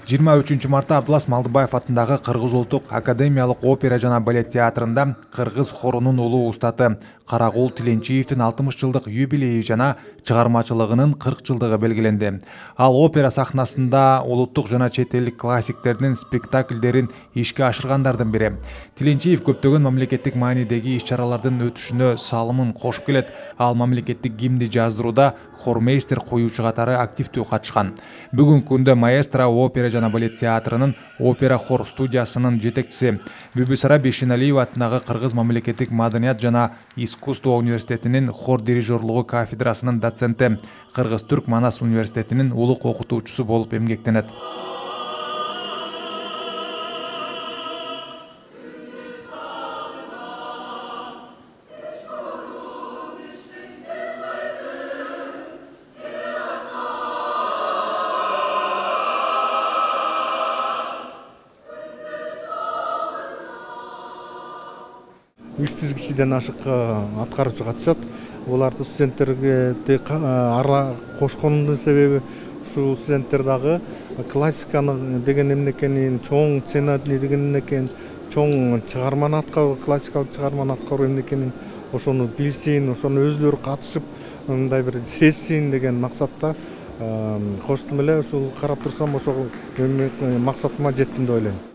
23 мартта Абдулас Малдыбаев атындагы Кыргыз Улуттук академиялык опера жана балет театрында кыргыз хорунун улуу устаты Карагул Тиленчиевдин 60 жылдык юбилейи жана чыгармачылыгынын 40 жылдыгы белгиленди. Ал опера сахнасында улуттук жана чет элдик классиктердин спектакльдерин ишке ашыргандардын бири. Тиленчиев көптөгөн мамлекеттик маанидеги иш-чаралардын өтүшүнө салымын кошуп келет. Ал мамлекеттик гимнди жаздырууда хормейстер коюучу катары активдүү катышкан. Бүгүнкү күндө маэстро опера жана балет театрынын опера хор студиясынын жетекчиси, Бүбүсара Бешеналиева атындагы Кыргыз мамлекеттик маданият жана искусство университетинин хор дирижерлугу кафедрасынын доценти, Кыргыз-Түрк Манас университетинин улук окутуучусу болуп эмгектенет. Кишиден ашык аткаруучу катышат. Буларды студенттерге ара кошкондун себеби ушул студенттер дагы классиканы деген эмне экенин, чоң сценаны деген эмне экенин, чоң чыгарманы аткаруу, классикалык чыгарманы аткаруу эмне экенин ошону билсин, ошону өзлөрү катышып, мындай бир сезсин деген максатта коштум эле. Ушул карап турсам ошол максатыма жеттим деп ойлойм.